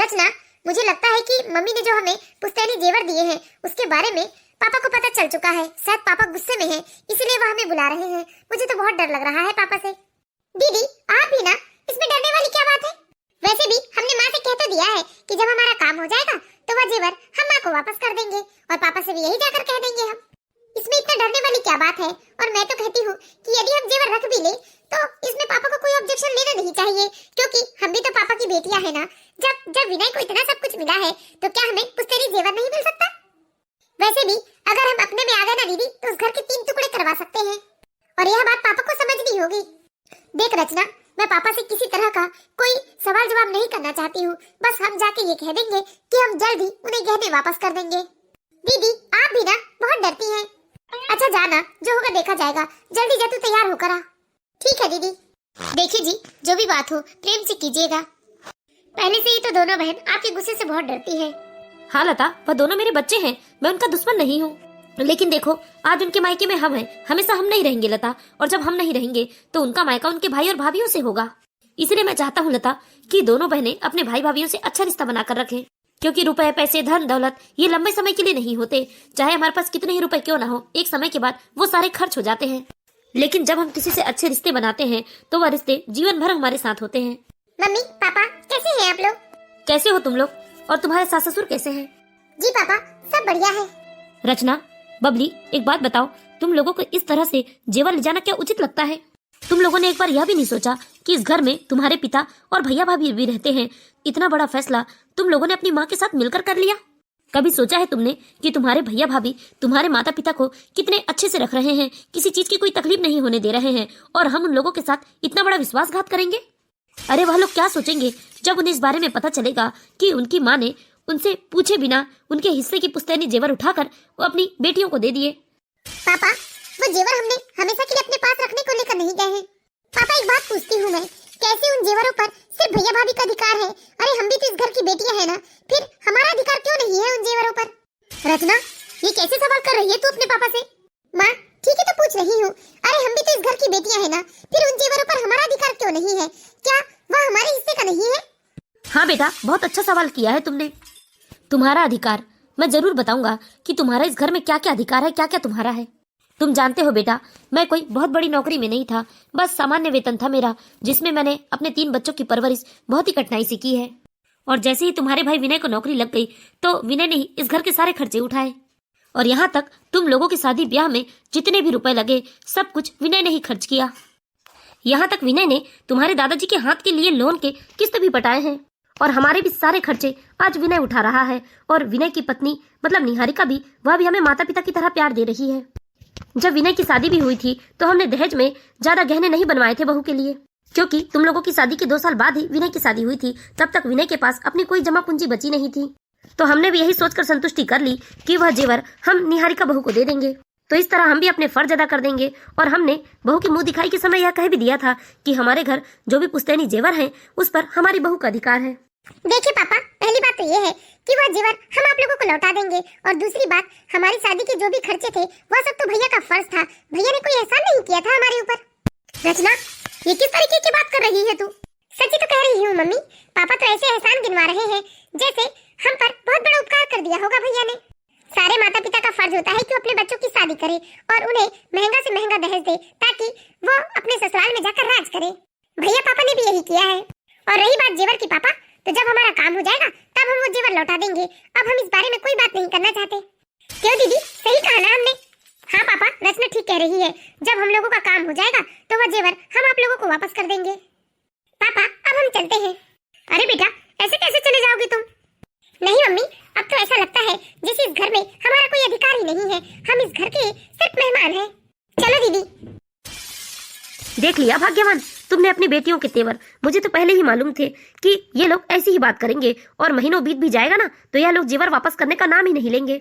रचना, मुझे लगता है कि मम्मी ने जो हमें पुश्तैनी जेवर दिए हैं उसके बारे में पापा को पता चल चुका है। शायद पापा गुस्से में हैं, इसीलिए वो हमें बुला रहे हैं। मुझे तो बहुत डर लग रहा है पापा से। दीदी आप भी ना, इसमें डरने वाली क्या बात है? वैसे भी हमने माँ से कह तो दिया है कि जब हमारा काम हो जाएगा तो वह जेवर हम माँ को वापस कर देंगे, और पापा से भी यही जाकर कह देंगे हम। इसमें इतना डरने वाली क्या बात है? और मैं तो कहती हूँ कि यदि हम जेवर रख भी ले तो इसमें पापा को कोई ऑब्जेक्शन लेना नहीं चाहिए, क्योंकि हम भी तो पापा की बेटियां हैं ना। जब विनय को इतना सब कुछ मिला है तो क्या हमें पुश्तैनी जेवर नहीं मिल सकता? वैसे भी अगर हम अपने में आ गए ना दीदी तो उस घर के 3 टुकड़े करवा सकते हैं, और यह बात पापा को समझनी होगी। देख रचना, मैं पापा से किसी तरह का कोई सवाल जवाब नहीं करना चाहती हूँ। बस हम जाके ये कह देंगे कि हम जल्द ही उन्हें गहने वापस कर देंगे। दीदी आप भी ना बहुत डरती हैं। अच्छा जाना, जो होगा देखा जाएगा। जल्दी जा, तू तैयार होकर आ। ठीक है दीदी। देखिए जी, जो भी बात हो प्रेम से कीजिएगा। पहले से ही तो दोनों बहन आपके गुस्से से बहुत डरती है। हाँ लता, वह दोनों मेरे बच्चे हैं, मैं उनका दुश्मन नहीं हूँ। लेकिन देखो, आज उनके मायके में हम हैं, हमेशा हम नहीं रहेंगे लता, और जब हम नहीं रहेंगे तो उनका मायका उनके भाई और भाभीयों से होगा। इसलिए मैं चाहता हूँ लता कि दोनों बहनें अपने भाई भाभीयों से अच्छा रिश्ता बनाकर रखें, क्योंकि रुपए पैसे धन दौलत ये लंबे समय के लिए नहीं होते। चाहे हमारे पास कितने ही रुपए क्यों ना हो, एक समय के बाद वो सारे खर्च हो जाते हैं। लेकिन जब हम किसी से अच्छे रिश्ते बनाते हैं तो वह रिश्ते जीवन भर हमारे साथ होते हैं। मम्मी पापा कैसे हैं आप लोग? कैसे हो तुम लोग, और तुम्हारे सास ससुर कैसे हैं? जी पापा सब बढ़िया है। रचना, बबली, एक बात बताओ, तुम लोगों को इस तरह से जेवर ले जाना क्या उचित लगता है? तुम लोगों ने एक बार यह भी नहीं सोचा कि इस घर में तुम्हारे पिता और भैया भाभी भी रहते हैं। इतना बड़ा फैसला तुम लोगों ने अपनी माँ के साथ मिलकर कर लिया। कभी सोचा है तुमने कि तुम्हारे भैया भाभी तुम्हारे माता पिता को कितने अच्छे से रख रहे हैं, किसी चीज की कोई तकलीफ नहीं होने दे रहे हैं, और हम उन लोगों के साथ इतना बड़ा विश्वासघात करेंगे? अरे वह लोग क्या सोचेंगे जब उन्हें इस बारे में पता चलेगा कि उनकी माँ ने उनसे पूछे बिना उनके हिस्से की पुश्तैनी जेवर उठाकर वो अपनी बेटियों को दे दिए। पापा वो जेवर हमने हमेशा के लिए अपने पास रखने को लेकर नहीं गए हैं। पापा एक बात पूछती हूँ मैं, कैसे उन जेवरों पर सिर्फ भैया भाभी का अधिकार है? अरे हम भी तो इस घर की बेटियां हैं ना, फिर हमारा अधिकार क्यों नहीं है उन जेवरों पर? रचना, ये कैसे सवाल कर रही है तू अपने पापा से? माँ ठीक है तो पूछ रही हूँ। अरे हम भी तो इस घर की बेटियां हैं ना, फिर उन जेवरों पर हमारा अधिकार क्यों नहीं है? क्या वह हमारे हिस्से का नहीं है? हाँ बेटा, बहुत अच्छा सवाल किया है तुमने। तुम्हारा अधिकार, मैं जरूर बताऊंगा कि तुम्हारा इस घर में क्या क्या अधिकार है, क्या क्या तुम्हारा है। तुम जानते हो बेटा, मैं कोई बहुत बड़ी नौकरी में नहीं था, बस सामान्य वेतन था मेरा, जिसमें मैंने अपने 3 बच्चों की परवरिश बहुत ही कठिनाई से की है। और जैसे ही तुम्हारे भाई विनय को नौकरी लग गई तो विनय ने ही इस घर के सारे खर्चे उठाए, और यहाँ तक तुम लोगों की शादी ब्याह में जितने भी रुपए लगे सब कुछ विनय ने ही खर्च किया। यहाँ तक विनय ने तुम्हारे दादाजी के हाथ के लिए लोन के किस्त भी पटाए हैं, और हमारे भी सारे खर्चे आज विनय उठा रहा है। और विनय की पत्नी मतलब निहारिका भी, वह भी हमें माता पिता की तरह प्यार दे रही है। जब विनय की शादी भी हुई थी तो हमने दहेज में ज्यादा गहने नहीं बनवाए थे बहू के लिए, क्योंकि तुम लोगों की शादी के 2 साल बाद ही विनय की शादी हुई थी। तब तक विनय के पास अपनी कोई जमा पूंजी बची नहीं थी, तो हमने भी यही सोचकर संतुष्टि कर ली कि वह जेवर हम निहारिका बहू को दे देंगे, तो इस तरह हम भी अपने फर्ज अदा कर देंगे। और हमने बहू की मुंह दिखाई के समय यह कह भी दिया था कि हमारे घर जो भी पुश्तैनी जेवर हैं उस पर हमारी बहू का अधिकार है। देखिए पापा, पहली बात तो ये है कि वह जेवर हम आप लोगों को लौटा देंगे, और दूसरी बात, हमारी शादी के जो भी खर्चे थे वह सब तो भैया का फर्ज था। भैया ने कोई एहसान नहीं किया था हमारे ऊपर। रचना, ये किस तरीके की बात कर रही है तू? सच्ची तो कह रही हूँ मम्मी। पापा तो ऐसे एहसान गिनवा रहे हैं जैसे हम पर बहुत बड़ा उपकार कर दिया होगा भैया ने। सारे माता पिता का फर्ज होता है कि अपने बच्चों की शादी करे और उन्हें महंगा से महंगा दहेज दे, ताकि वो अपने ससुराल में जाकर राज करे। भैया पापा ने भी यही किया है। और रही बात जेवर की पापा, तो जब हमारा काम हो जाएगा तब हम वो जेवर लौटा देंगे। अब हम इस बारे में कोई बात नहीं करना चाहते। क्यों दीदी, सही कहा ना हमने? हाँ पापा, रचना ठीक कह रही है। जब हम लोगों का काम हो जाएगा तो वह जेवर हम आप लोगों को वापस कर देंगे। पापा अब हम चलते हैं। अरे बेटा, ऐसे कैसे चले जाओगे तुम? नहीं मम्मी, अब तो ऐसा लगता है जैसे इस घर में हमारा कोई अधिकार ही नहीं है। हम इस घर के सिर्फ मेहमान हैं। चलो दीदी। देख लिया भाग्यवान, तुमने अपनी बेटियों के तेवर। मुझे तो पहले ही मालूम थे कि ये लोग ऐसी ही बात करेंगे, और महीनों बीत भी जाएगा ना तो यह लोग जेवर वापस करने का नाम ही नहीं लेंगे।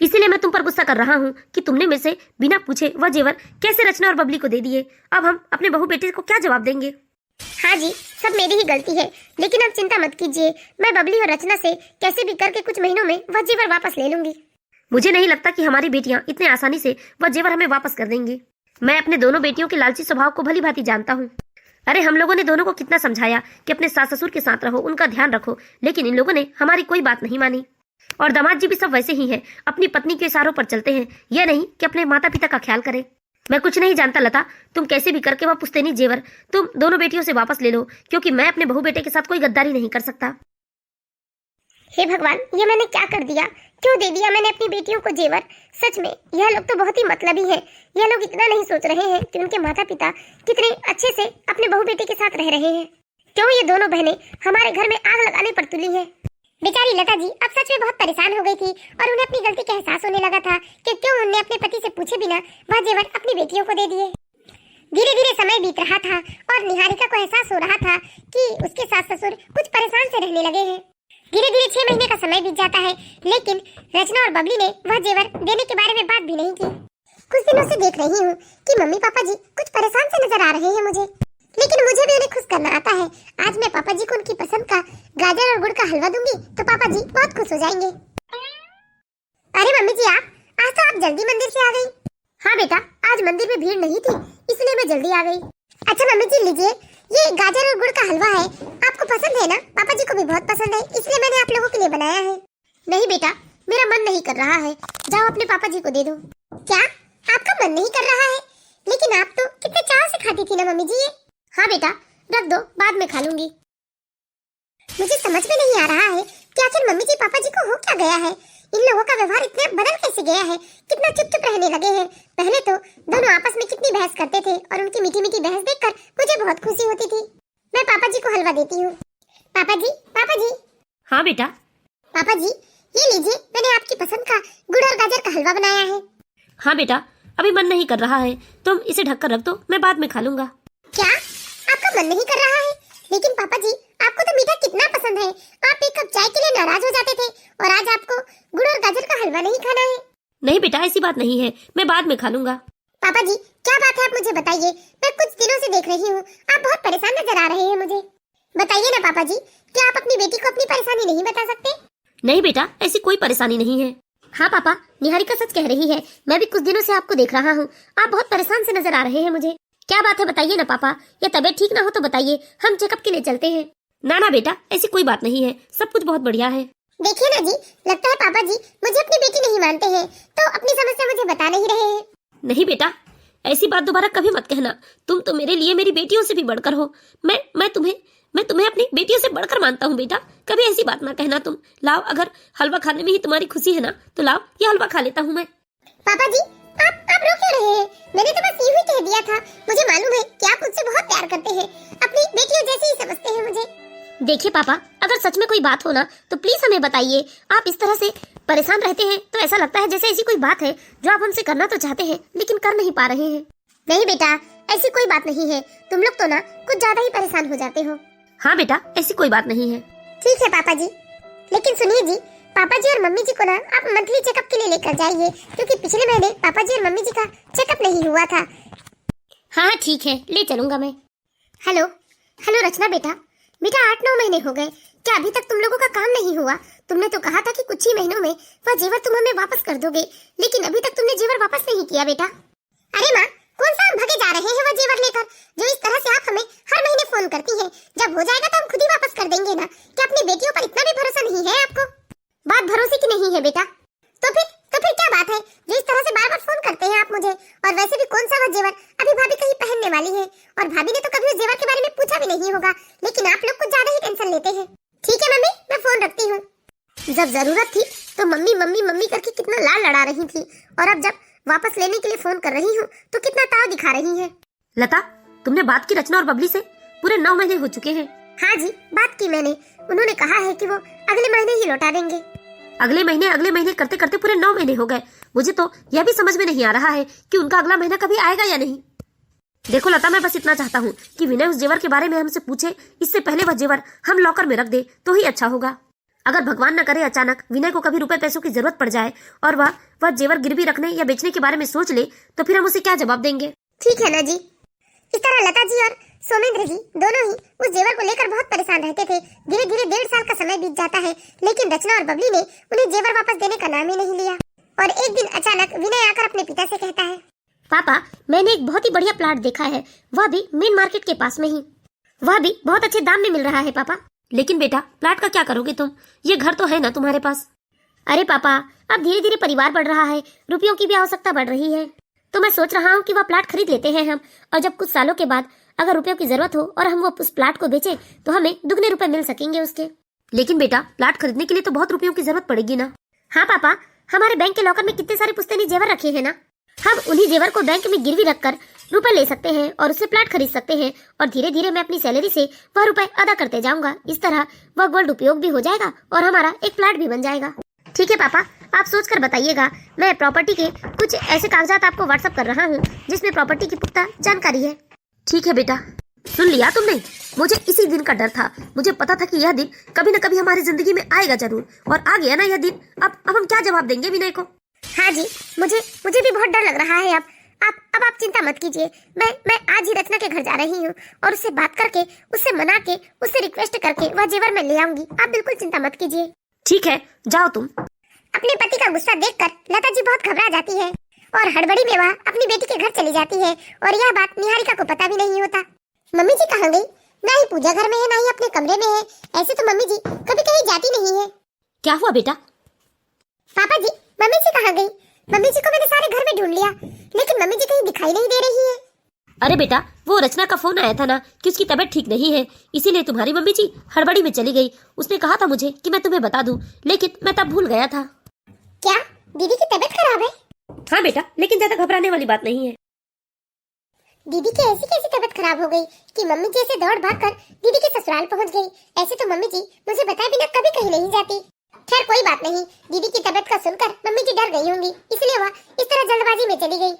इसीलिए मैं तुम पर गुस्सा कर रहा हूँ कि तुमने मेरे से बिना पूछे वह जेवर कैसे रचना और बबली को दे दिए। अब हम अपने बहू बेटे को क्या जवाब देंगे? हाँ जी, सब मेरी ही गलती है, लेकिन अब चिंता मत कीजिए। मैं बबली और रचना से कैसे भी करके कुछ महीनों में वह जेवर वापस ले लूंगी। मुझे नहीं लगता कि हमारी बेटियां इतने आसानी से वह जेवर हमें वापस कर देंगी। मैं अपने दोनों बेटियों के लालची स्वभाव को भली भांति जानता हूँ। अरे हम लोगों ने दोनों को कितना समझाया कि अपने सास ससुर के साथ रहो, उनका ध्यान रखो, लेकिन इन लोगों ने हमारी कोई बात नहीं मानी। और दामाद जी भी सब वैसे ही हैं, अपनी पत्नी के इशारों पर चलते हैं, यह नहीं कि अपने माता पिता का ख्याल करें। मैं कुछ नहीं जानता लता, तुम कैसे भी करके वह पुश्तैनी जेवर तुम दोनों बेटियों से वापस ले लो, क्योंकि मैं अपने बहू बेटे के साथ कोई गद्दारी नहीं कर सकता। हे भगवान, ये मैंने क्या कर दिया? क्यों दे दिया मैंने अपनी बेटियों को जेवर? सच में यह लोग तो बहुत ही मतलबी हैं। यह लोग इतना नहीं सोच रहे हैं कि उनके माता पिता कितने अच्छे से अपने बहू बेटे के साथ रह रहे हैं। क्यों ये दोनों बहनें हमारे घर में आग लगाने पर तुली है? बेचारी लता जी अब सच में बहुत परेशान हो गई थी और उन्हें अपनी गलती का एहसास होने लगा था कि क्यों उन्होंने अपने पति से पूछे बिना वह जेवर अपनी बेटियों को दे दिए। धीरे धीरे समय बीत रहा था और निहारिका को एहसास हो रहा था कि उसके सास ससुर कुछ परेशान से रहने लगे हैं। धीरे धीरे 6 महीने का समय बीत जाता है, लेकिन रचना और बबली ने वह जेवर देने के बारे में बात भी नहीं की। कुछ दिनों से देख रही हूँ कि मम्मी पापा जी कुछ परेशान से नजर आ रहे हैं मुझे, लेकिन मुझे भी उन्हें खुश करना आता है। आज मैं पापा जी को उनकी पसंद का गाजर और गुड़ का हलवा दूंगी तो पापा जी बहुत खुश हो जाएंगे। अरे मम्मी जी, आज तो आप जल्दी मंदिर से आ गई। हाँ बेटा, आज मंदिर में भीड़ नहीं थी इसलिए मैं जल्दी आ गई। अच्छा मम्मी जी, लीजिए, ये गाजर और गुड़ का हलवा है, आपको पसंद है ना? पापा जी को भी बहुत पसंद है, इसलिए मैंने आप लोगों के लिए बनाया है। नहीं बेटा, मेरा मन नहीं कर रहा है, जाओ अपने पापा जी को दे दो। क्या आपका मन नहीं कर रहा है? लेकिन आप तो कितने चाव से खाती थी ना मम्मी जी ये। हाँ बेटा, रख दो, बाद में खा लूंगी। मुझे समझ में नहीं आ रहा है कि आखिर मम्मी जी पापा जी को हो क्या गया है। इन लोगों का व्यवहार इतना बदल कैसे गया है, कितना चुप चुप रहने लगे हैं। पहले तो दोनों आपस में कितनी बहस करते थे और उनकी मीठी मीठी बहस देखकर मुझे बहुत खुशी होती थी। मैं पापा जी को हलवा देती हूँ। पापा जी, पापा जी। हाँ बेटा। पापा जी, ये लीजिए, मैंने आपकी पसंद का गुड़ और गाजर का हलवा बनाया है। हाँ बेटा, अभी मन नहीं कर रहा है, तुम इसे ढककर रख दो, मैं बाद में खा लूंगा। क्या आपका मन नहीं कर रहा है? लेकिन पापा जी, आपको तो मीठा कितना पसंद है। आप एक कप चाय के लिए नाराज हो जाते थे और आज आपको गुड़ और गाजर का हलवा नहीं खाना है। नहीं बेटा, ऐसी बात नहीं है, मैं बाद में खा लूंगा। पापा जी, क्या बात है आप मुझे बताइए। मैं कुछ दिनों से देख रही हूँ, आप बहुत परेशान नजर आ रहे हैं मुझे। बताइए ना पापा जी, क्या आप अपनी बेटी को अपनी परेशानी नहीं बता सकते? नहीं बेटा, ऐसी कोई परेशानी नहीं है। हाँ पापा, निहारिका सच कह रही है, मैं भी कुछ दिनों से आपको देख रहा हूँ, आप बहुत परेशान से नजर आ रहे हैं मुझे। क्या बात है बताइए ना पापा, या तबीयत ठीक ना हो तो बताइए, हम चेकअप के लिए चलते हैं। ना ना बेटा, ऐसी कोई बात नहीं है, सब कुछ बहुत बढ़िया है। देखिए ना जी, लगता है पापा जी मुझे अपनी बेटी नहीं मानते हैं, तो अपनी समस्या मुझे बता नहीं रहे हैं। नहीं बेटा, ऐसी बात दोबारा कभी मत कहना, तुम तो मेरे लिए मेरी बेटियों से भी बढ़कर हो। मैं तुम्हें अपनी बेटियों से बढ़कर मानता हूँ बेटा, कभी ऐसी बात ना कहना तुम। लाओ, अगर हलवा खाने में ही तुम्हारी खुशी है ना तो लाओ, ये हलवा खा लेता हूँ मैं। पापा जी, आप रो क्यों रहे हैं? मैंने तो बस यूं ही कह दिया था। मुझे मालूम है कि आप मुझसे बहुत प्यार करते हैं, अपनी बेटियों जैसे ही समझते हैं मुझे। देखिए पापा, अगर सच में कोई बात हो ना तो प्लीज हमें बताइए। आप इस तरह से परेशान रहते हैं तो ऐसा लगता है जैसे ऐसी कोई बात है जो आप हमसे करना तो चाहते हैं लेकिन कर नहीं पा रहे हैं। नहीं बेटा, ऐसी कोई बात नहीं है, तुम लोग तो ना कुछ ज्यादा ही परेशान हो जाते हो। हाँ बेटा, ऐसी कोई बात नहीं है। ठीक है पापा जी, लेकिन सुनिए जी, पापा जी और मम्मी जी को ना आप मंथली चेकअप के लिए लेकर जाइए, क्योंकि पिछले महीने पापा जी और मम्मी जी का चेकअप नहीं हुआ था। हाँ ठीक है, ले चलूंगा मैं। हेलो रचना बेटा 8-9 महीने हो गए, क्या अभी तक तुम लोगों का काम नहीं हुआ? तुमने तो कहा था कि कुछ ही महीनों में वह जेवर तुम हमें वापस कर दोगे, लेकिन अभी तक तुमने जेवर वापस नहीं किया बेटा। अरे माँ, कौन सा हम भागे जा रहे हैं वो जेवर लेकर, जो इस तरह से आप हमें हर महीने फोन करती हैं। जब हो जाएगा तो हम खुद ही वापस कर देंगे ना। क्या अपनी बेटियों पर इतना भी भरोसा नहीं है आपको? बात भरोसे की नहीं है बेटा, तो फिर क्या बात है जो इस तरह से बार बार फोन करते हैं आप मुझे? और वैसे भी कौन सा वह जेवर अभी भाभी कहीं पहनने वाली है, और भाभी ने तो कभी उस जेवर के बारे में पूछा भी नहीं होगा, लेकिन आप लोग कुछ ज्यादा ही टेंशन लेते हैं। ठीक है मम्मी, मैं फोन रखती हूँ। जब जरूरत थी तो मम्मी मम्मी मम्मी करके कितना लाड लड़ा रही थी, और अब जब वापस लेने के लिए फोन कर रही हूँ तो कितना ताव दिखा रही है। लता, तुमने बात की रचना और बबली से? पूरे 9 महीने हो चुके हैं। हाँ जी, बात की मैंने, उन्होंने कहा है कि वो अगले महीने ही लौटा देंगे। अगले महीने करते करते पूरे 9 महीने हो गए। मुझे तो यह भी समझ में नहीं आ रहा है कि उनका अगला महीना कभी आएगा या नहीं। देखो लता, मैं बस इतना चाहता हूँ कि विनय उस जेवर के बारे में हमसे पूछे, इससे पहले वह जेवर हम लॉकर में रख दे तो ही अच्छा होगा। अगर भगवान न करे अचानक विनय को कभी रुपए पैसों की जरूरत पड़ जाए और वह जेवर गिरवी रखने या बेचने के बारे में सोच ले, तो फिर हम उसे क्या जवाब देंगे? ठीक है ना जी। इस तरह लता जी और सोमेंद्र जी दोनों ही उस जेवर को लेकर बहुत परेशान रहते थे। धीरे धीरे 1.5 साल का समय बीत जाता है, लेकिन रचना और बबली ने उन्हें जेवर वापस देने का नाम ही नहीं लिया। और एक दिन अचानक विनय आकर अपने पिता से कहता है, पापा, मैंने एक बहुत ही बढ़िया प्लाट देखा है, वह भी मेन मार्केट के पास में ही। वह भी बहुत अच्छे दाम में मिल रहा है पापा। लेकिन बेटा प्लाट का क्या करोगे तुम? ये घर तो है ना तुम्हारे पास। अरे पापा, अब धीरे धीरे परिवार बढ़ रहा है, रुपयों की भी आवश्यकता बढ़ रही है, तो मैं सोच रहा हूँ कि वह प्लाट खरीद लेते हैं हम, और जब कुछ सालों के बाद अगर रुपयों की जरूरत हो और हम वो उस प्लाट को बेचे तो हमें दुगने रुपए मिल सकेंगे उसके। लेकिन बेटा प्लाट खरीदने के लिए तो बहुत रुपयों की जरूरत पड़ेगी ना। हाँ पापा, हमारे बैंक के लॉकर में कितने सारे पुश्तैनी जेवर रखे हैं ना, हम उन्हीं जेवर को बैंक में गिरवी रखकर रुपए ले सकते हैं और उससे प्लाट खरीद सकते हैं, और धीरे धीरे मैं अपनी सैलरी से वह रुपए अदा करते जाऊंगा। इस तरह वह गोल्ड उपयोग भी हो जाएगा और हमारा एक प्लाट भी बन जाएगा। ठीक है पापा, आप सोच कर बताइएगा। मैं प्रॉपर्टी के कुछ ऐसे कागजात आपको व्हाट्सएप कर रहा हूँ जिसमें प्रॉपर्टी की पुख्ता जानकारी है। ठीक है बेटा। सुन लिया तुमने? मुझे इसी दिन का डर था, मुझे पता था कि यह दिन कभी न कभी हमारी जिंदगी में आएगा जरूर, और आ गया ना यह दिन। अब हम क्या जवाब देंगे विनय को? हाँ जी, मुझे भी बहुत डर लग रहा है। अब आप चिंता मत कीजिए। मैं आज ही रचना के घर जा रही हूँ और उससे बात करके, उससे मना के, उससे रिक्वेस्ट करके वह जेवर मैं ले आऊंगी। आप बिल्कुल चिंता मत कीजिए। ठीक है, जाओ तुम। अपने पति का गुस्सा देखकर लता जी बहुत घबरा जाती है और हड़बड़ी में वह अपनी बेटी के घर चली जाती है, और यह बात निहारिका को पता भी नहीं होता। मम्मी जी कहाँ गई? ना ही पूजा घर में है, ना ही अपने कमरे में है। ऐसे तो मम्मी जी कभी कहीं जाती नहीं है। क्या हुआ बेटा? पापा जी, मम्मी जी कहाँ गई? मम्मी जी को मैंने सारे घर में ढूंढ लिया, लेकिन मम्मी जी कहीं दिखाई नहीं दे रही है। अरे बेटा, वो रचना का फोन आया था ना कि उसकी तबीयत ठीक नहीं है, इसीलिए तुम्हारी मम्मी जी हड़बड़ी में चली गई। उसने कहा था मुझे कि मैं तुम्हें बता दूं, लेकिन मैं तब भूल गया था। क्या दीदी की तबीयत खराब है? हाँ बेटा, लेकिन ज्यादा घबराने वाली बात नहीं है। दीदी की ऐसी कैसी तबीयत खराब हो गई कि मम्मी जी ऐसे दौड़ भाग कर दीदी के ससुराल पहुंच गई? ऐसे तो मम्मी जी मुझे बताए बिना कभी कहीं नहीं जाती। खैर कोई बात नहीं, दीदी की तबीयत का सुनकर मम्मी जी डर गई होंगी, इसलिए वह इस तरह जल्दबाजी में चली गई।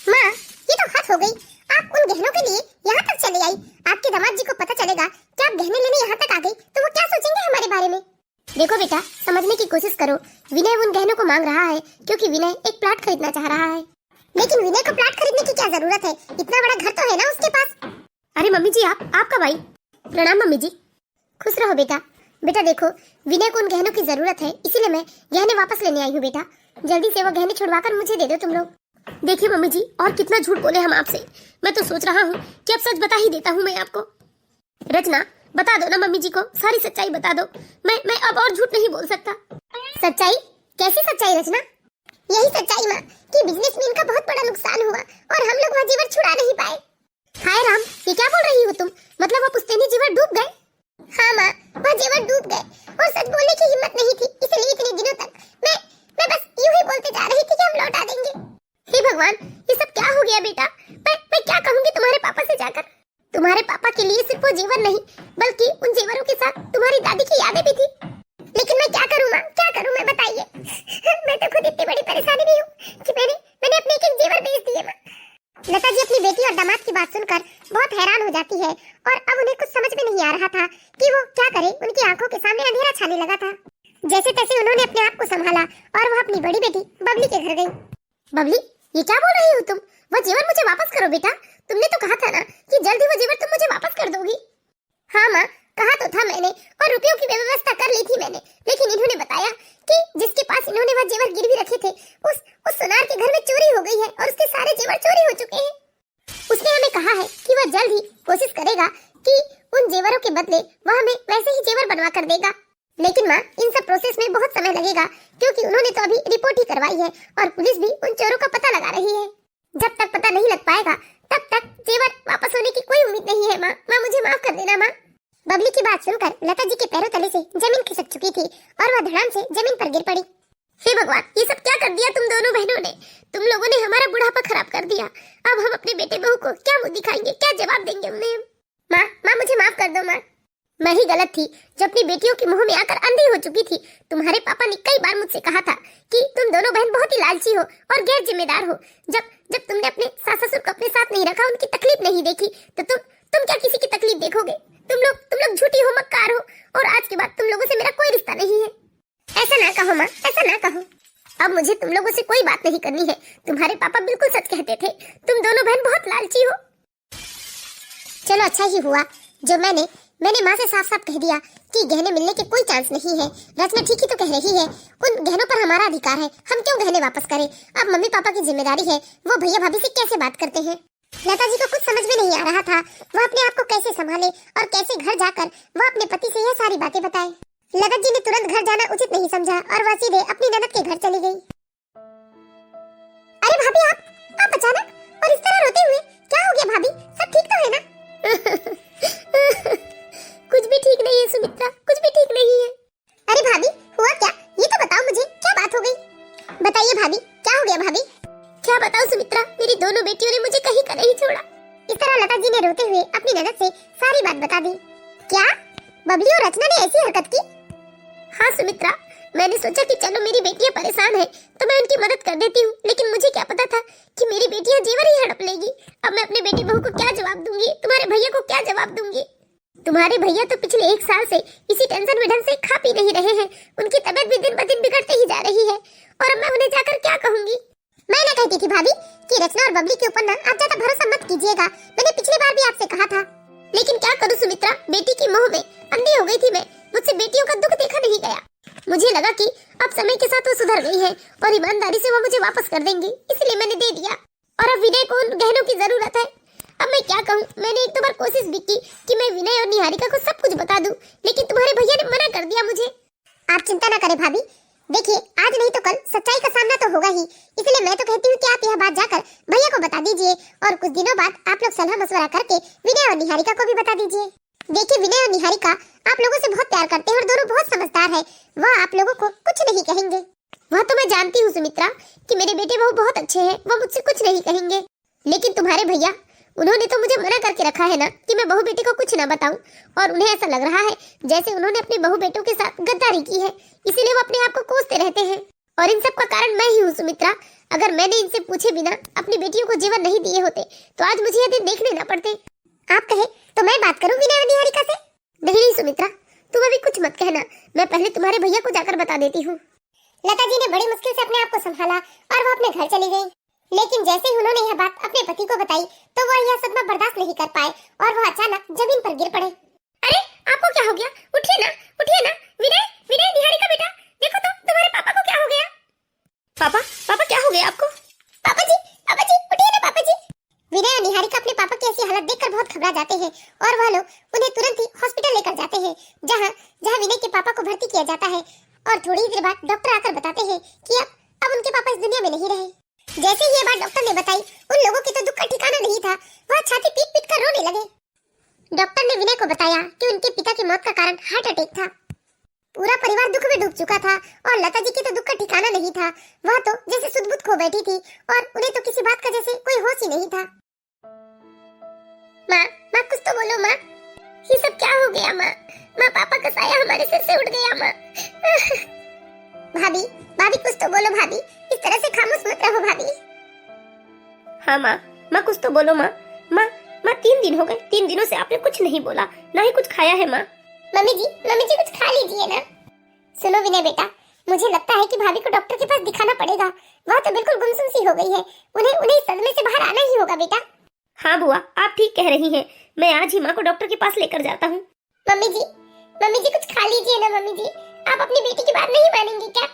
माँ, ये तो हद हो गई। आप उन गहनों के लिए यहाँ तक चली आई। आपके दामाद जी को पता चलेगा कि आप गहने लेने यहाँ तक आ गई तो वो क्या सोचेंगे हमारे बारे में? देखो बेटा, समझने की कोशिश करो। विनय उन गहनों को मांग रहा है क्योंकि विनय एक प्लाट खरीदना चाह रहा है। लेकिन विनय को प्लाट खरीदने की क्या जरूरत है? इतना बड़ा घर तो है ना उसके पास। अरे मम्मी जी, आपका भाई। प्रणाम मम्मी जी। खुश रहो बेटा। बेटा देखो, विनय को उन गहनों की जरूरत है, इसीलिए मैं गहने वापस लेने आई हूँ बेटा। जल्दी से वो गहने छुड़वाकर मुझे दे दो तुम लोग। देखिए मम्मी जी, और कितना झूठ बोले हम आपसे। मैं तो सोच रहा हूँ कि अब सच बता ही देता हूँ मैं आपको। रचना, बता दो ना मम्मी जी को, सारी सच्चाई बता दो। मैं अब और झूठ नहीं बोल सकता। सच्चाई? कैसी सच्चाई रचना? यही सच्चाई माँ कि बिजनेस में इनका बहुत बड़ा नुकसान हुआ और हम लोग वह जेवर छुड़ा नहीं पाए। हाय राम, ये क्या बोल रही हो तुम? मतलब वो पुश्तैनी जेवर डूब गए? हाँ माँ, वह जेवर डूब गए और सच बोलने की हिम्मत नहीं थी, इसलिए इतने दिनों तक मैं बस यूं ही बोलते जा रही थी कि हम लौटा देंगे। हे भगवान, ये सब क्या हो गया बेटा? मैं क्या कहूँगी तुम्हारे पापा से जाकर? तुम्हारे पापा के लिए सिर्फ वो जेवर नहीं, बल्कि उन जेवरों के साथ तुम्हारी दादी की यादें भी थी। लेकिन मैं क्या करूँ माँ, क्या करूँ मैं, बताइए। मैं तो खुद इतनी बड़ी परेशानी में हूँ कि मैंने अपने एक जेवर बेच दिए माँ। लता जी अपनी बेटी और दामाद की बात सुनकर बहुत हैरान हो जाती है और अब उन्हें कुछ समझ में नहीं आ रहा था कि वो क्या करे। उनकी आंखों के सामने अंधेरा छाने लगा था। जैसे तैसे उन्होंने अपने आप को संभाला और वह अपनी बड़ी बेटी बबली के घर गई। बबली, ये क्या बोल रही हो तुम? वो जेवर मुझे वापस करो बेटा। तुमने तो कहा था ना कि जल्द ही वो जेवर तुम मुझे वापस कर दोगी। हाँ माँ, कहा तो था मैंने और रुपयों की व्यवस्था कर ली थी मैंने, लेकिन इन्होंने बताया कि जिसके पास इन्होंने वह जेवर गिरवी रखे थे उस सुनार के घर में चोरी हो गई है और उसके सारे जेवर चोरी हो चुके हैं। उसने हमें कहा है कि वह जल्द ही कोशिश करेगा कि उन जेवरों के बदले वह हमें वैसे ही जेवर बनवा कर देगा। लेकिन माँ, इन सब प्रोसेस में बहुत समय लगेगा क्योंकि उन्होंने तो अभी रिपोर्ट ही करवाई है और पुलिस भी उन चोरों का पता लगा रही है। जब तक पता नहीं लग पाएगा तब तक जेवर वापस होने की कोई उम्मीद नहीं है। माँ मुझे माफ कर देना माँ। बबली की बात सुनकर लता जी के पैरों तले से जमीन खिसक चुकी थी और वह धड़ाम से जमीन पर गिर पड़ी। हे भगवान, ये सब क्या कर दिया तुम दोनों बहनों ने? तुम लोगों ने हमारा बुढ़ापा खराब कर दिया। अब हम अपने बेटे बहू को क्या मुंह दिखाएंगे, क्या जवाब देंगे उन्हें? माँ मुझे माफ कर दो माँ। मैं ही गलत थी जो अपनी बेटियों के मुंह में आकर अंधी हो चुकी थी। तुम्हारे पापा ने कई बार मुझसे कहा था कि तुम दोनों बहन बहुत ही लालची हो और गैर जिम्मेदार हो। जब तुमने अपने सास ससुर को अपने साथ नहीं रखा, उनकी तकलीफ नहीं देखी, तो तुम क्या किसी की तकलीफ देखोगे? तुम लोग झूठी हो, मक्कार हो और आज के बाद तुम लोगों से मेरा कोई रिश्ता नहीं है। ऐसा ना कहो माँ, ऐसा ना कहो। अब मुझे तुम लोगों से कोई बात नहीं करनी है। तुम्हारे पापा बिल्कुल सच कहते थे, तुम दोनों बहन बहुत लालची हो। चलो अच्छा ही हुआ जो मैंने माँ से साफ साफ कह दिया कि गहने मिलने के कोई चांस नहीं है। रचना ठीक ही तो कह रही है, उन गहनों पर हमारा अधिकार है, हम क्यों गहने वापस करें? अब मम्मी पापा की जिम्मेदारी है वो भैया भाभी से कैसे बात करते हैं। लता जी को कुछ समझ में नहीं आ रहा था वो अपने आप को कैसे संभाले और कैसे घर जाकर वो अपने पति से यह सारी बातें बताए। लगत जी ने तुरंत घर जाना उचित नहीं समझा और वह सीधे अपनी ननद के घर चली गई। अरे भाभी आप अचानक और इस तरह रोते हुए क्या हो गया भाभी? सब ठीक तो है ना? कुछ भी ठीक नहीं है सुमित्रा, कुछ भी ठीक नहीं है। अरे भाभी हुआ क्या? ये तो बताओ मुझे, क्या बात हो गई? बताइए भाभी, क्या हो गया भाभी? क्या बताऊं सुमित्रा, मेरी दोनों बेटियों ने मुझे कहीं का नहीं छोड़ा। इस तरह लता जी ने रोते हुए अपनी ननद से सारी बात बता दी। क्या बबली और रचना ने ऐसी हरकत की? हाँ सुमित्रा, मैंने सोचा कि चलो मेरी बेटियां परेशान है तो मैं उनकी मदद कर देती हूँ, लेकिन मुझे क्या पता था कि मेरी बेटियां जेवर ही हड़प लेगी। अब मैं अपनी बेटी बहू को क्या जवाब दूंगी, तुम्हारे भैया को क्या जवाब दूंगी? तुम्हारे भैया तो पिछले 1 साल से इसी टेंशन में ढंग से खा पी नहीं रहे हैं, उनकी तबीयत भी दिन ब दिन बिगड़ते ही जा रही है और अब मैं उन्हें जाकर क्या कहूंगी? मैं ना कहती थी भाभी कि रचना और बबली के ऊपर ना आप ज्यादा भरोसा मत कीजिएगा, मैंने पिछली बार भी आपसे कहा था। लेकिन क्या करूं सुमित्रा, बेटी की मोह में अंधी हो गई थी मैं, मुझसे बेटियों का दुख देखा नहीं गया। मुझे लगा कि अब समय के साथ वो सुधर गई है और ईमानदारी से वो मुझे वापस कर देंगी, इसलिए मैंने दे दिया। और अब विनय को उन गहनों की जरूरत है। अब मैं क्या कहूँ, मैंने 1-2 बार कोशिश भी की कि मैं विनय और निहारिका को सब कुछ बता दूं, लेकिन तुम्हारे भैया ने मना कर दिया मुझे। आप चिंता न करें भाभी, देखिए आज नहीं तो कल सच्चाई का सामना तो होगा ही, इसलिए मैं तो कहती हूँ कि आप यह बात जाकर भैया को बता दीजिए और कुछ दिनों बाद आप लोग सलाह मशवरा करके विनय और निहारिका को भी बता दीजिए। देखिए विनय और निहारिका आप लोगों से बहुत प्यार करते हैं और दोनों बहुत समझदार है, वह आप लोगों को कुछ नहीं कहेंगे। वह तो मैं जानती हूँ सुमित्रा कि मेरे बेटे बहू बहुत अच्छे हैं, वो मुझसे कुछ नहीं कहेंगे, लेकिन तुम्हारे भैया उन्होंने तो मुझे मना करके रखा है ना कि मैं बहू बेटी को कुछ ना बताऊं, और उन्हें ऐसा लग रहा है जैसे उन्होंने अपने बहू बेटों के साथ गद्दारी की है, इसीलिए वो अपने आप को कोसते रहते हैं। और इन सब का कारण मैं ही हूँ सुमित्रा। अगर मैंने इनसे पूछे बिना अपनी बेटियों को जीवन नहीं दिए होते तो आज मुझे यह दिन देखने न पड़ते। आप कहे तो मैं बात करूं विनय और निहारिका से? नहीं सुमित्रा, तुम अभी कुछ मत कहना, मैं पहले तुम्हारे भैया को जाकर बता देती हूँ। लता जी ने बड़ी मुश्किल से अपने आप को संभाला और वो अपने घर चली गई, लेकिन जैसे ही उन्होंने यह बात अपने पति को बताई तो वह यह सदमा बर्दाश्त नहीं कर पाए और वह अचानक जमीन पर गिर पड़े। अरे आपको क्या हो गया? उठिए ना, उठिए ना। विनय, विनय, निहारिका बेटा, देखो तो तुम्हारे पापा को क्या हो गया? पापा, पापा क्या हो गया आपको? पापा जी, उठिए ना पापा जी। विनय और निहारिका अपने पापा की ऐसी हालत देखकर बहुत घबरा जाते हैं और वह लोग उन्हें तुरंत ही हॉस्पिटल लेकर जाते हैं, जहाँ विनय के पापा को भर्ती किया जाता है। और थोड़ी ही देर बाद डॉक्टर आकर बताते हैं कि अब उनके पापा इस दुनिया में नहीं रहे। जैसे ही ये बात डॉक्टर ने बताई, उन लोगों के तो दुख का ठिकाना नहीं था, वह छाती पीट-पीट कर रोने लगे। डॉक्टर ने विनय को बताया कि उनके पिता की मौत का कारण हार्ट अटैक था। पूरा परिवार दुख में डूब चुका था और लता जी के तो दुख का ठिकाना नहीं था, वह तो जैसे सुध-बुध खो बैठी थी और उन्हें तो किसी बात का जैसे कोई होश ही नहीं था। माँ कुछ तो बोलो माँ, ये सब क्या हो गया माँ? पापा का साया हमारे सिर से उठ गया माँ। भाभी कुछ तो बोलो भाभी, इस तरह से खामोश मत रहो भाभी। हाँ माँ कुछ तो बोलो माँ। 3 दिन हो गए, 3 दिनों से आपने कुछ नहीं बोला, ना ही कुछ खाया है माँ। मम्मी जी कुछ खा लीजिए ना। सुनो विनय बेटा, मुझे लगता है कि भाभी को डॉक्टर के पास दिखाना पड़ेगा, वह तो बिल्कुल गुमसुम सी हो गई है, उन्हें सदमे से बाहर आना ही होगा बेटा। हाँ बुआ, आप ठीक कह रही हैं, मैं आज ही माँ को डॉक्टर के पास लेकर जाता हूँ। मम्मी जी कुछ खा लीजिए ना। मम्मी जी, आप अपनी बेटी की बात नहीं मानेंगी क्या?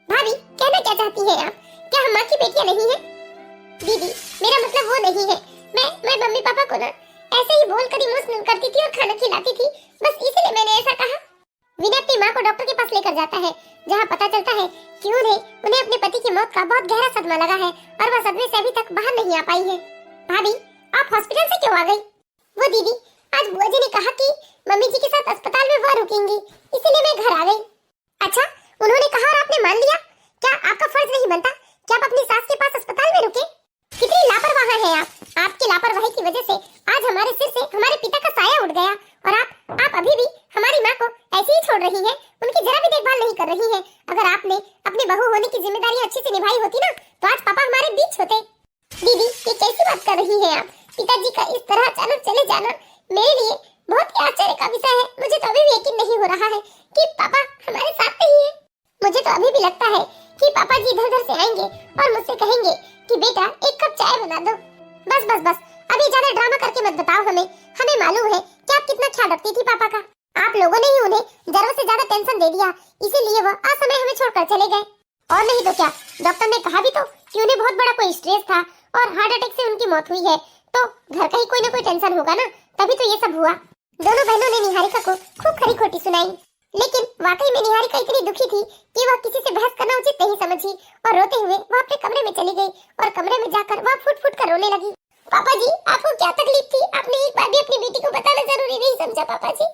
भाभी कहना क्या चाहती हैं आप? क्या हम माँ की बेटियां नहीं हैं? दीदी मेरा मतलब वो नहीं है, मैं मम्मी पापा को ना ऐसे ही बोलकर इमोशनल करती थी और खाना खिलाती थी, बस इसलिए मैंने ऐसा कहा। विनय अपनी माँ को डॉक्टर के पास लेकर जाता है, जहाँ पता चलता है कि उन्हें अपने पति की मौत का बहुत गहरा सदमा लगा है और वह सदमे से अभी तक बाहर नहीं आ पाई है। भाभी आप हॉस्पिटल से क्यों आ गई? वो दीदी, आज बुआ जी ने कहा कि मम्मी जी के साथ अस्पताल में वह रुकेंगी, इसीलिए मैं घर आ गई। अच्छा, उन्होंने कहा और आपने मान लिया? क्या आपका फर्ज नहीं बनता कि आप अपनी सास के पास अस्पताल में रुके? कितनी लापरवाह हैं आप। आपकी लापरवाही की वजह से आज हमारे सिर से हमारे पिता का साया उठ गया और आप अभी भी हमारी माँ को ऐसे ही छोड़ रही हैं, उनकी जरा भी देखभाल नहीं कर रही हैं। अगर आपने अपने बहू होने की जिम्मेदारी अच्छे से निभाई होती ना तो आज पापा हमारे बीच होते। दीदी ये कैसी बात कर रही हैं आप? पिताजी का इस तरह अचानक चले जाना मेरे लिए बहुत ही आश्चर्य का विषय है। मुझे तो अभी भी यकीन नहीं हो रहा है कि पापा हमारे साथ नहीं है। मुझे तो अभी भी लगता है कि पापा जी इधर से आएंगे और मुझसे कहेंगे कि बेटा 1 कप चाय बना दो। बस अभी ज्यादा ड्रामा करके मत बताओ हमें मालूम है कि आप कितना ख्याल रखती थी पापा का। आप लोगों ने ही उन्हें जरूरत से ज्यादा टेंशन दे दिया, इसीलिए वो असमय हमें छोड़कर चले गए। और नहीं तो क्या, डॉक्टर ने कहा भी तो कि उन्हें बहुत बड़ा कोई स्ट्रेस था और हार्ट अटैक से उनकी मौत हुई है। तो घर का ही कोई ना कोई टेंशन होगा ना, तभी तो ये सब हुआ। दोनों बहनों ने निहारिका को खूब खरी खोटी सुनाई, लेकिन वाकई में निहारिका इतनी दुखी थी कि वह किसी से बहस करना उचित नहीं समझी और रोते हुए वह अपने कमरे में चली गई और कमरे में जाकर वह फुट फुट कर रोने लगी। पापा जी, आपको क्या तकलीफ थी? आपने एक बार भी अपनी बेटी को बताना जरूरी नहीं समझा पापा जी?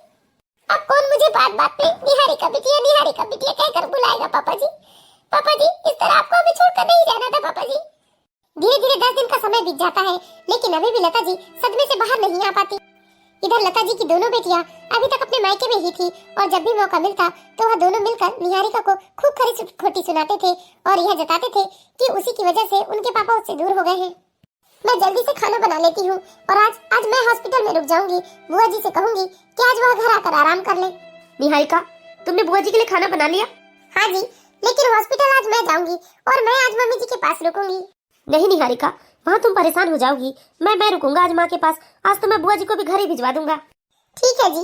अब कौन मुझे बात बात पे निहारिका बिटिया कहकर बुलाएगा पापा जी? पापा जी, इस तरह आपको हमें छोड़कर नहीं जाना था पापा जी। धीरे धीरे 10 दिन का समय बीत जाता है, लेकिन अभी भी लता जी सदमे से बाहर नहीं आ पाती। इधर लता जी की दोनों बेटियां अभी तक अपने मायके में ही थी और जब भी मौका मिलता तो वह दोनों मिलकर निहारिका को खूब खरी खोटी सुनाते थे और यह जताते थे कि उसी की वजह से उनके पापा उससे दूर हो गए हैं। मैं जल्दी से खाना बना लेती हूँ और आज मैं हॉस्पिटल में रुक जाऊंगी। बुआ जी से कहूंगी कि आज वह घर आकर आराम कर ले। निहारिका, तुमने बुआ जी के लिए खाना बना लिया? हाँ जी, लेकिन हॉस्पिटल आज मैं जाऊंगी और मैं आज मम्मी जी के पास रुकूंगी। नहीं निहारिका, वहाँ तुम परेशान हो जाओगी। मैं रुकूंगा आज माँ के पास। आज तो मैं बुआ जी को भी घर ही भिजवा दूंगा। ठीक है जी।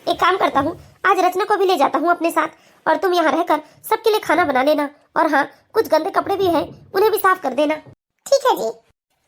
एक काम करता हूँ, आज रचना को भी ले जाता हूँ अपने साथ और तुम यहाँ रहकर सबके लिए खाना बना लेना। और हाँ, कुछ गंदे कपड़े भी हैं, उन्हें भी साफ कर देना। ठीक है जी।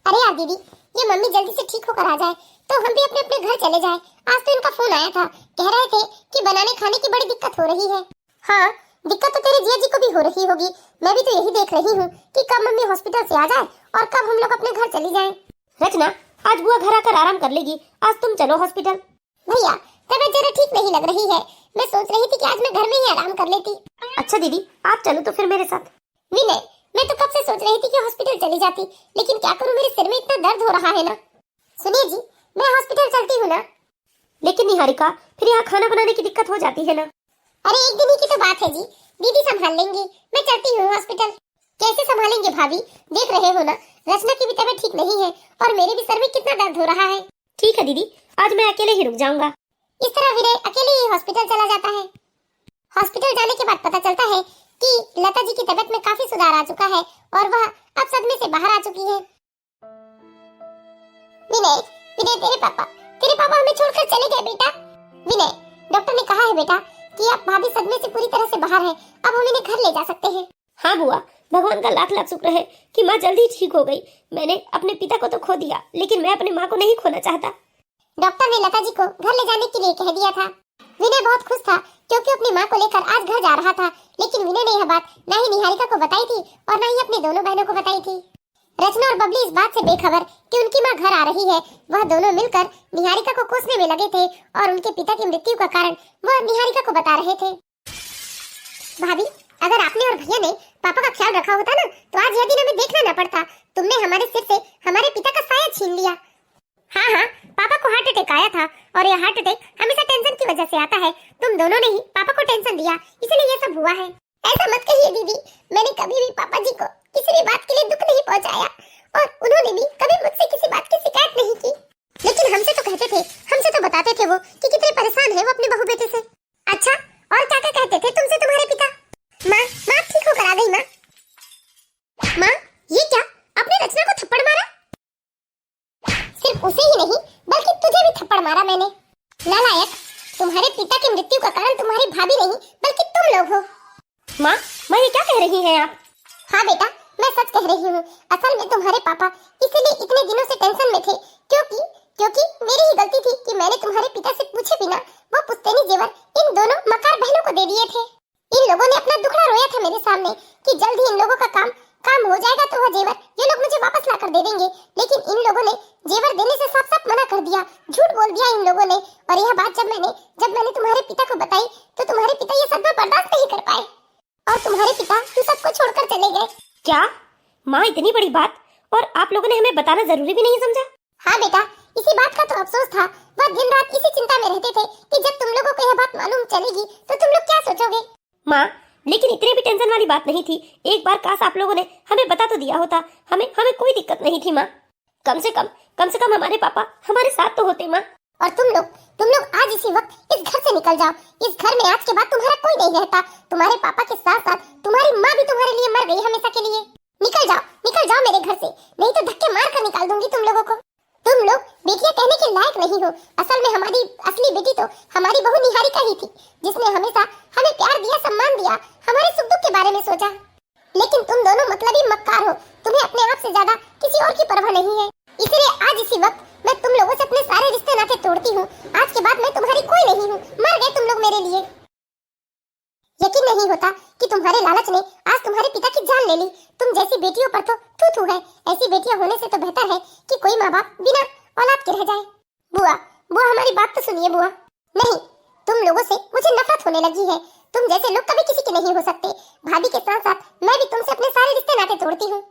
अरे यार दीदी, ये मम्मी जल्दी से ठीक होकर आ जाए तो हम भी अपने अपने घर चले जाएं। आज तो इनका फोन आया था, कह रहे थे कि बनाने खाने की बड़ी दिक्कत हो रही है। हाँ, दिक्कत तो तेरे जिया जी को भी हो रही होगी। मैं भी तो यही देख रही हूँ कि कब मम्मी हॉस्पिटल से आ जाए और कब हम लोग अपने घर चली जाएं। रचना, आज बुआ घर आकर आराम कर लेगी, आज तुम चलो हॉस्पिटल। भैया, तबीयत जरा ठीक नहीं लग रही है। मैं सोच रही थी कि आज मैं घर में ही आराम कर लेती। अच्छा दीदी, आप चलो तो फिर मेरे साथ। विनय, मैं तो कब से सोच रही थी कि हॉस्पिटल चली जाती, लेकिन क्या करूं, मेरे सिर में इतना दर्द हो रहा है ना। सुनिए जी, मैं हॉस्पिटल चलती हूँ ना। लेकिन निहारिका, फिर यहाँ खाना बनाने की दिक्कत हो जाती है ना। अरे एक दिन ही की तो बात है जी, दीदी संभाल लेंगी। मैं चलती हूँ हॉस्पिटल। कैसे संभालेंगे भाभी, देख रहे हो ना, रचना की भी तबीयत ठीक नहीं है और मेरे भी सर में कितना दर्द हो रहा है। ठीक है दीदी, आज मैं अकेले ही रुक जाऊंगा। इस तरह विनय अकेले ही हॉस्पिटल चला जाता है। हॉस्पिटल जाने के बाद पता चलता है कि लता जी की तबीयत में काफी सुधार आ चुका है और वह अब सदमे से बाहर आ चुकी है। विनय, तेरे पापा हमें छोड़कर चले गए बेटा। विनय, डॉक्टर ने कहा है बेटा कि अब भाभी सदमे से पूरी तरह से बाहर है, अब हम इन्हें घर ले जा सकते हैं। हाँ बुआ, भगवान का लाख लाख शुक्र है कि माँ जल्दी ठीक हो गई। मैंने अपने पिता को तो खो दिया, लेकिन मैं अपनी माँ को नहीं खोना चाहता। डॉक्टर ने लता जी को घर ले जाने के लिए कह दिया था। विनय बहुत खुश था क्योंकि अपनी माँ को लेकर आज घर जा रहा था, लेकिन विनय ने यह बात न ही निहारिका को बताई थी और न ही अपनी दोनों बहनों को बताई थी। रचना और बबली इस बात से बेखबर कि उनकी माँ घर आ रही है, वह दोनों मिलकर निहारिका को कोसने में लगे थे और उनके पिता की मृत्यु का कारण वह निहारिका को बता रहे थे। भाभी, अगर आपने और भैया ने पापा का ख्याल रखा होता ना, तो आज यह दिन हमें देखना न पड़ता। तुमने हमारे सिर से हमारे पिता का साया छीन लिया। हाँ, पापा को हार्ट अटैक आया था और यह हार्ट अटैक हमेशा टेंशन की वजह से आता है। तुम दोनों ने ही पापा को टेंशन दिया, इसलिए यह सब हुआ है। ऐसा मत कहिए दीदी, मैंने कभी भी पापा जी को किसी भी बात के लिए दुख नहीं पहुंचाया और उन्होंने भी कभी मुझसे किसी बात की शिकायत नहीं की। लेकिन हमसे तो कहते थे, हमसे तो बताते थे वो कि कितने परेशान है वो अपने बहू बेटे से। अच्छा, और क्या क्या कहते थे तुमसे तुम्हारे पिता? माँ ठीक होकर आ गई। माँ, ये क्या, आपने रचना को थप्पड़ मारा? सिर्फ उसे ही नहीं बल्कि तुझे भी थप्पड़ मारा मैंने। नालायक, तुम्हारे पिता की मृत्यु का कारण तुम्हारी भाभी नहीं बल्कि तुम लोग हो। माँ, ये क्या कह रही हैं आप? हाँ बेटा, मैं सच कह रही हूँ। असल में तुम्हारे पापा इसीलिए इतने दिनों से टेंशन में थे क्योंकि मेरी ही गलती थी कि मैंने तुम्हारे पिता से पूछे बिना वो पुश्तैनी जेवर इन दोनों मकार बहनों को दे दिए थे। इन लोगों ने अपना दुखड़ा रोया था मेरे सामने कि जल्द ही इन लोगों का काम हो जाएगा तो वह जेवर ये लोग मुझे वापस लाकर दे देंगे, लेकिन इन लोगों ने जेवर देने से साफ साफ मना कर दिया, झूठ बोल दिया इन लोगों ने। और यह बात जब मैंने तुम्हारे पिता को बताई तो तुम्हारे पिता ये सदमा बर्दाश्त नहीं कर पाए और तुम्हारे पिता तुम सबको छोड़कर चले गए। क्या माँ, इतनी बड़ी बात, और आप लोगों ने हमें बताना जरूरी भी नहीं समझा? हाँ बेटा, इसी बात का तो अफसोस था। वह दिन रात इसी चिंता में रहते थे कि जब तुम लोगों को यह बात मालूम चलेगी तो तुम लोग क्या सोचोगे। माँ, लेकिन इतने भी टेंशन वाली बात नहीं थी। एक बार काश आप लोगों ने हमें बता तो दिया होता, हमें कोई दिक्कत नहीं थी माँ। कम से कम हमारे पापा हमारे साथ तो होते माँ। और तुम लोग आज इसी वक्त इस घर से निकल जाओ। इस घर में आज के बाद तुम्हारा कोई नहीं रहता। तुम्हारे पापा के साथ साथ तुम्हारी माँ भी तुम्हारे लिए मर गई हमेशा के लिए। निकल जाओ मेरे घर से, नहीं तो धक्के मार कर निकाल दूंगी तुम लोगों को। तुम लोग बेटियां कहने के लायक नहीं हो। असल में हमारी असली बेटी तो हमारी बहू निहारिका ही थी, जिसने हमेशा हमें प्यार दिया, सम्मान दिया, हमारे सुख दुख के बारे में सोचा। लेकिन तुम दोनों मतलबी मक्कार हो। तुम्हें अपने आप से ज्यादा किसी और की परवाह नहीं है। इसलिए आज इसी वक्त मैं तुम लोगों से अपने सारे रिश्ते नाते तोड़ती हूँ। आज के बाद मैं तुम्हारी कोई नहीं हूँ। मर गए तुम लोग मेरे लिए। यकीन नहीं होता कि तुम्हारे लालच ने आज तुम्हारे पिता की जान ले ली। तुम जैसी बेटियों पर तो थू थू है। ऐसी बेटियां होने से तो बेहतर है कि कोई माँ बाप बिना औलाद के रह जाए। बुआ, बुआ हमारी बात तो सुनिए बुआ। नहीं, तुम लोगों से मुझे नफरत होने लगी है। तुम जैसे लोग कभी किसी के नहीं हो सकते। भाभी के साथ साथ मैं भी तुमसे अपने सारे रिश्ते नाते तोड़ती हूँ।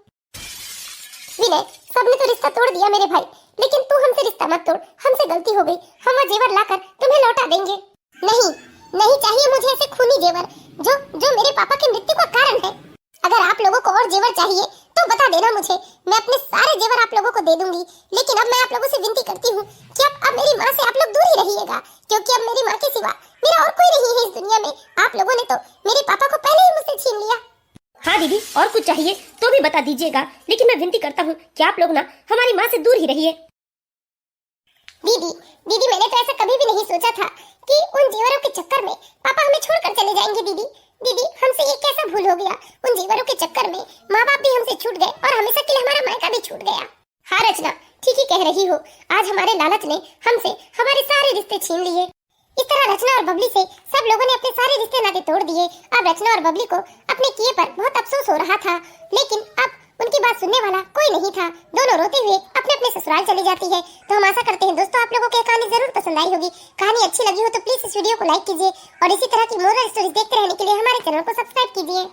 विनय, सबने तो रिश्ता तोड़ दिया मेरे भाई, लेकिन तू हमसे रिश्ता मत तोड़। हमसे गलती हो गई। हम वो जेवर लाकर तुम्हें लौटा देंगे। नहीं, नहीं चाहिए मुझे ऐसे खूनी जेवर जो जो मेरे पापा की मृत्यु का कारण है। अगर आप लोगों को और जेवर चाहिए तो बता देना मुझे। मैं अपने सारे जेवर आप लोगों को दे दूंगी। लेकिन अब मैं आप लोगों से विनती करती हूँ कि अब मेरी माँ से आप लोग दूर ही रहिएगा, क्योंकि अब मेरी माँ के सिवा मेरा और कोई नहीं है इस दुनिया में। आप लोगों ने तो मेरे पापा को पहले ही मुझसे छीन लिया। हाँ दीदी, और कुछ चाहिए तो भी बता दीजिएगा, लेकिन मैं विनती करता हूँ कि आप लोग ना हमारी माँ से दूर ही रहिए। दीदी, दीदी मैंने तो ऐसा कभी भी नहीं सोचा था कि उन जेवरों के चक्कर में पापा हमें छोड़कर चले जाएंगे। दीदी, दीदी हमसे ये कैसा भूल हो गया। उन जेवरों के चक्कर में माँ बाप भी हमसे छूट गए और हमेशा के लिए हमारा मायका भी छूट गया। हाँ रचना, ठीक ही कह रही हो। आज हमारे लालच ने हमसे हमारे सारे रिश्ते छीन लिए। इस तरह रचना और बबली से सब लोगों ने अपने सारे रिश्ते नाते तोड़ दिए। अब रचना और बबली को अपने किए पर बहुत अफसोस हो रहा था, लेकिन अब उनकी बात सुनने वाला कोई नहीं था। दोनों रोते हुए अपने अपने ससुराल चली जाती है। तो हम आशा करते हैं दोस्तों आप लोगों को ये कहानी जरूर पसंद आई होगी। कहानी अच्छी लगी हो तो प्लीज इस वीडियो को लाइक कीजिए और इसी तरह की मोरल स्टोरीज देखते रहने के लिए हमारे चैनल को सब्सक्राइब कीजिए।